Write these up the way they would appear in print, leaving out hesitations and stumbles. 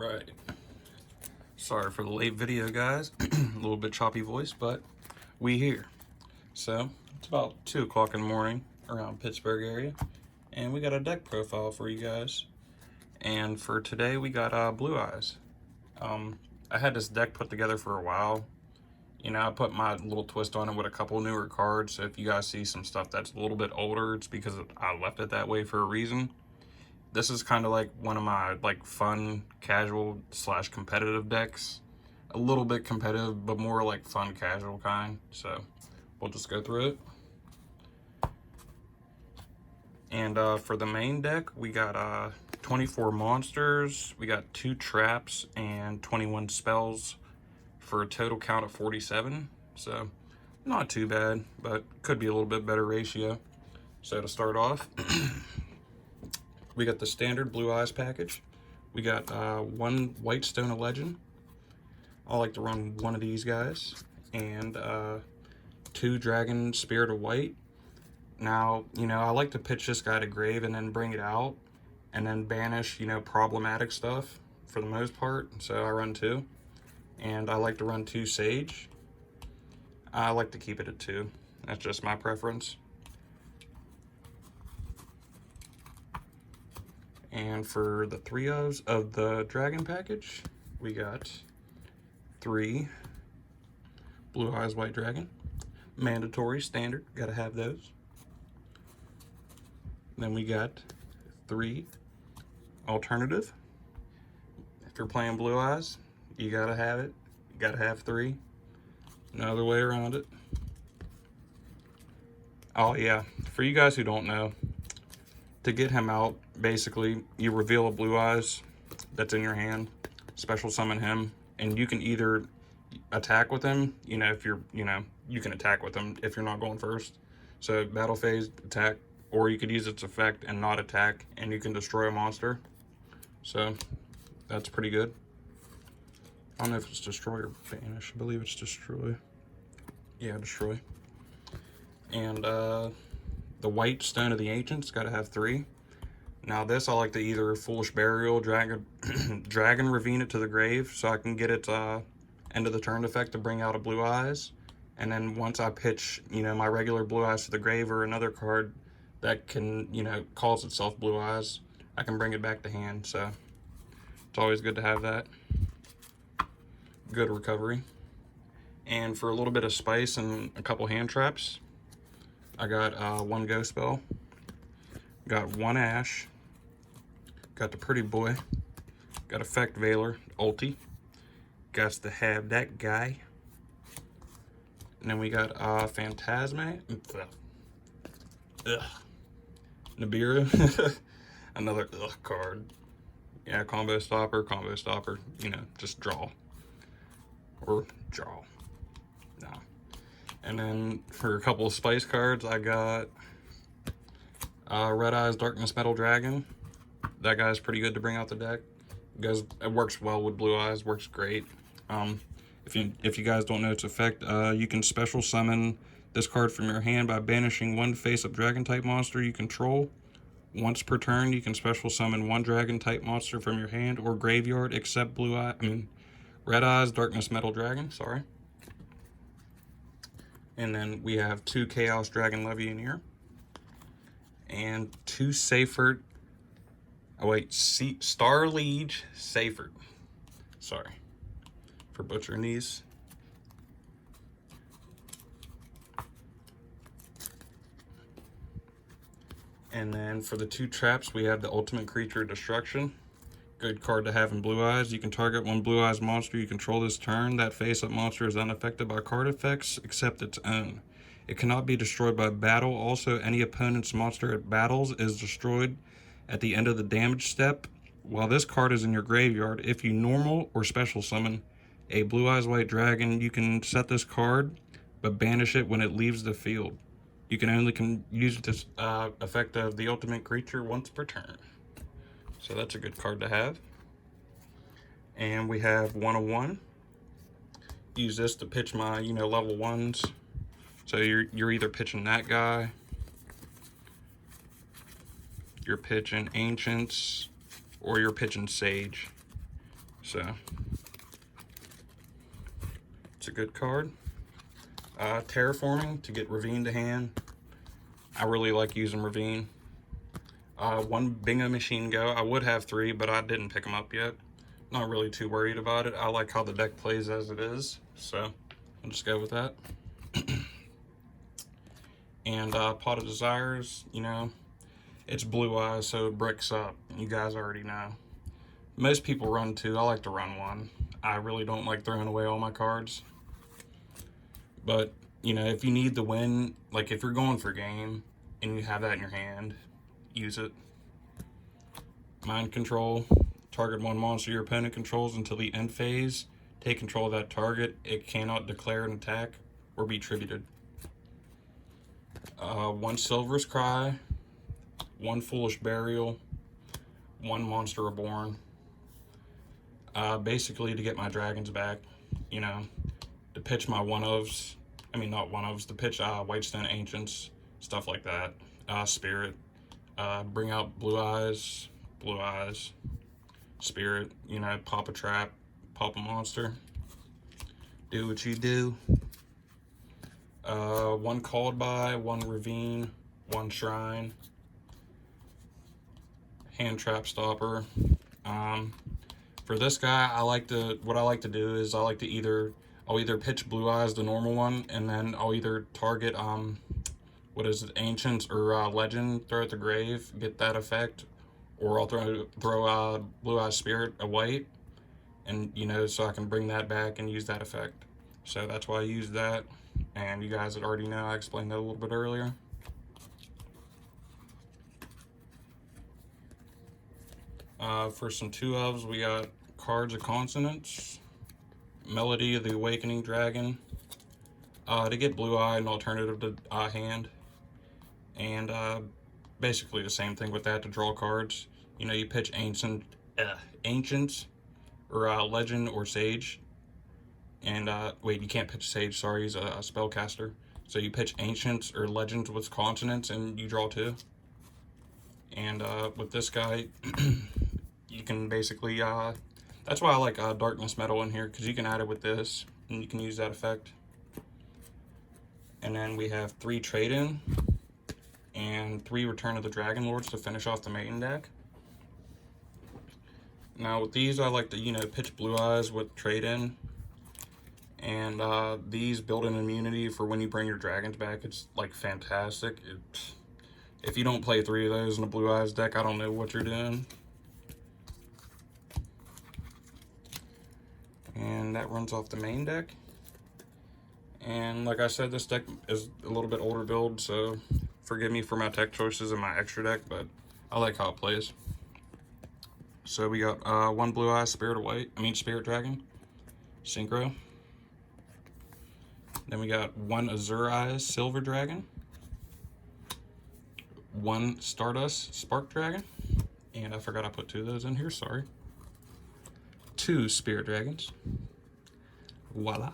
Right. Sorry for the late video, guys. A little bit choppy voice, but we here. So it's about 2 o'clock in the morning around Pittsburgh area, and we got a deck profile for you guys. And for today, we got Blue Eyes. I had this deck put together for a while. You know, I put my little twist on it with a couple newer cards. So if you guys see some stuff that's a little bit older, it's because I left it that way for a reason. This is kind of like one of my fun, casual / competitive decks. A little bit competitive, but more like fun, casual kind. So we'll just go through it. And for the main deck, we got 24 monsters, we got 2 traps, and 21 spells for a total count of 47. So not too bad, but could be a little bit better ratio. So to start off, we got the standard Blue Eyes package. We got 1 White Stone of Legend. I like to run 1 of these guys. And 2 Dragon Spirit of White. Now, you know, I like to pitch this guy to grave and then bring it out. And then banish, you know, problematic stuff for the most part. So I run 2. And I like to run 2 Sage. I like to keep it at 2. That's just my preference. And for the 3 of the Dragon package, we got 3 Blue Eyes White Dragon. Mandatory, standard, gotta have those. Then we got 3 alternative. If you're playing Blue Eyes, you gotta have it. You gotta have 3. No other way around it. Oh yeah, for you guys who don't know, to get him out, basically, you reveal a Blue Eyes that's in your hand, special summon him, and you can either attack with him, you know, if you're, you know, you can attack with him if you're not going first. So battle phase, attack, or you could use its effect and not attack, and you can destroy a monster. So that's pretty good. I don't know if it's destroy or banish. I believe it's destroy. Yeah, destroy. And the White Stone of the Ancients, got to have 3. Now this, I like to either Foolish Burial, Dragon Ravine it to the grave, so I can get its end of the turn effect to bring out a Blue Eyes. And then once I pitch, you know, my regular Blue Eyes to the grave or another card that can, you know, calls itself Blue Eyes, I can bring it back to hand. So it's always good to have that. Good recovery. And for a little bit of spice and a couple hand traps, I got 1 Ghost Spell, got 1 Ash, got the Pretty Boy, got Effect Veiler, ulti, got to have that guy, and then we got Phantasma, Nibiru, another card. Yeah, combo stopper, you know, just draw, or draw, no. And then for a couple of spice cards, I got Red Eyes Darkness Metal Dragon. That guy's pretty good to bring out the deck. It works well with Blue Eyes, works great. If you guys don't know its effect, you can special summon this card from your hand by banishing 1 face-up dragon type monster you control. Once per turn, you can special summon 1 dragon type monster from your hand or graveyard except Red Eyes Darkness Metal Dragon, sorry. And then we have 2 Chaos Dragon Levianeer and 2 Seyfert. Oh wait, Star Liege Seyfert. Sorry for butchering these. And then for the 2 traps, we have the Ultimate Creature Destruction. Good card to have in Blue Eyes. You can target 1 Blue Eyes monster you control this turn. That face-up monster is unaffected by card effects except its own. It cannot be destroyed by battle. Also, any opponent's monster at battles is destroyed at the end of the damage step. While this card is in your graveyard, if you normal or special summon a Blue Eyes White Dragon, you can set this card, but banish it when it leaves the field. You can only use this effect of the Ultimate Creature once per turn. So that's a good card to have. And we have 101. Use this to pitch my, you know, level 1s. So you're either pitching that guy, you're pitching Ancients, or you're pitching Sage. So it's a good card. Terraforming to get Ravine to hand. I really like using Ravine. One Bingo Machine Go. I would have 3, but I didn't pick them up yet. Not really too worried about it. I like how the deck plays as it is, so I'll just go with that. And Pot of Desires, you know, it's Blue Eyes, so it bricks up. You guys already know. Most people run 2. I like to run 1. I really don't like throwing away all my cards. But, you know, if you need the win, like if you're going for game and you have that in your hand, use it. Mind Control. Target 1 monster your opponent controls until the end phase. Take control of that target. It cannot declare an attack or be tributed. 1 Silver's Cry. 1 Foolish Burial. 1 Monster Reborn. Basically to get my dragons back, you know, to pitch my one-ofs. I mean, not one-ofs, to pitch Whitestone Ancients, stuff like that. Spirit. Bring out Blue Eyes, Spirit, you know, pop a trap, pop a monster. Do what you do. 1 Called By, 1 Ravine, 1 Shrine. Hand Trap Stopper. For this guy, what I like to do is I'll either pitch Blue Eyes, the normal one, and then I'll either target what is it, Ancients or Legend, throw at the grave, get that effect, or I'll throw Blue Eyes Spirit, a white, and you know, so I can bring that back and use that effect. So that's why I use that, and you guys already know I explained that a little bit earlier. For some 2-ofs, we got Cards of Consonance, Melody of the Awakening Dragon, to get Blue Eye, an alternative to hand, and basically the same thing with that to draw cards. You know, you pitch Ancients, or Legend or Sage, and wait, you can't pitch Sage, sorry, he's a spellcaster. So you pitch Ancients or Legends with Consonants, and you draw 2. And with this guy, you can basically, that's why I like Darkness Metal in here, because you can add it with this, and you can use that effect. And then we have 3 Trade-In, and 3 Return of the Dragon Lords to finish off the main deck. Now with these, I like to, you know, pitch Blue Eyes with Trade-In, and these build an immunity for when you bring your dragons back. It's like fantastic. If you don't play 3 of those in a Blue Eyes deck, I don't know what you're doing. And that runs off the main deck. And like I said, this deck is a little bit older build, so forgive me for my tech choices in my extra deck, but I like how it plays. So we got 1 Blue Eye Spirit Dragon, Synchro. Then we got 1 Azure Eyes Silver Dragon, 1 Stardust Spark Dragon, and I forgot I put 2 of those in here, sorry. 2 Spirit Dragons. Voila.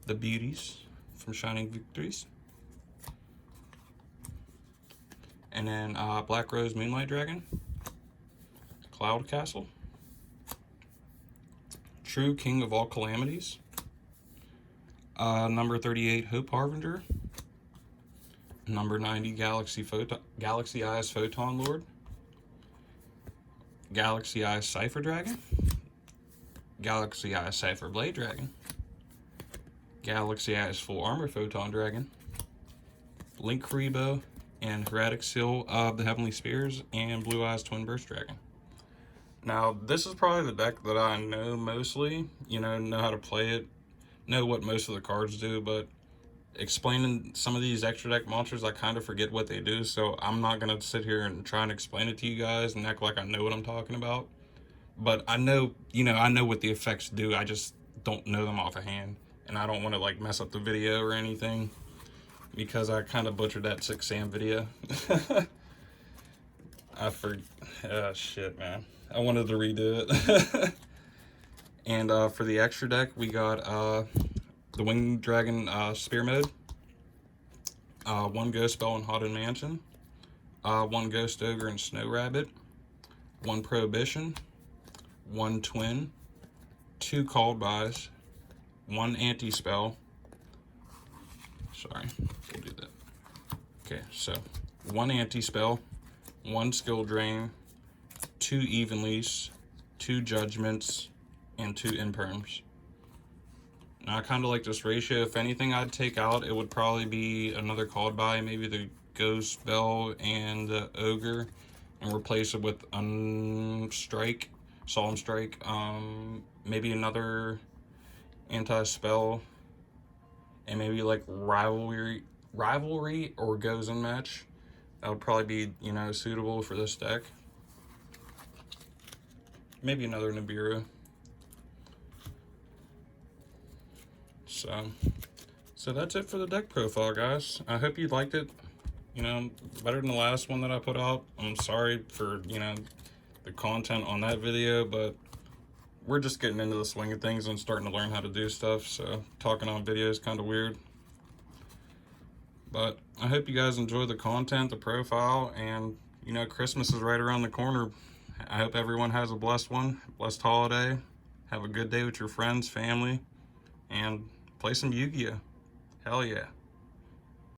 The Beauties from Shining Victories. And then Black Rose Moonlight Dragon. Cloud Castle. True King of All Calamities. Number 38 Hope Harbinger. Number 90 Galaxy Eyes Photon Lord. Galaxy Eyes Cypher Dragon, Galaxy Eyes Cypher Blade Dragon, Galaxy Eyes Full Armor Photon Dragon, Link Karibo, and Heretic Seal of the Heavenly Spears, and Blue Eyes Twin Burst Dragon. Now, this is probably the deck that I know mostly, you know how to play it, know what most of the cards do, but explaining some of these extra deck monsters, I kind of forget what they do, so I'm not going to sit here and try and explain it to you guys and act like I know what I'm talking about. But I know, you know, I know what the effects do, I just don't know them off of hand, and I don't want to, like, mess up the video or anything, because I kind of butchered that 6 Sam video. Shit, man. I wanted to redo it. And for the extra deck, we got the Winged Dragon Spear Mode, 1 Ghost Spell in Haunted Mansion, 1 Ghost Ogre and Snow Rabbit, 1 Prohibition, 1 twin, 2 called bys, 1 anti-spell. Sorry, we'll do that. Okay, so 1 anti-spell, 1 skill drain, 2 evenlies, 2 judgments, and 2 imperms. Now I kind of like this ratio. If anything I'd take out, it would probably be another called by, maybe the Ghost Bell and the Ogre, and replace it with Strike, Solemn Strike, maybe another anti-spell, and maybe like Rivalry or Goes in Match. That would probably be, you know, suitable for this deck. Maybe another Nibiru. So that's it for the deck profile, guys. I hope you liked it. You know, better than the last one that I put out. I'm sorry for, you know, the content on that video, but we're just getting into the swing of things and starting to learn how to do stuff. So talking on video is kind of weird. But I hope you guys enjoy the content, the profile, and, you know, Christmas is right around the corner. I hope everyone has a blessed blessed holiday. Have a good day with your friends, family, and play some Yu-Gi-Oh! Hell yeah.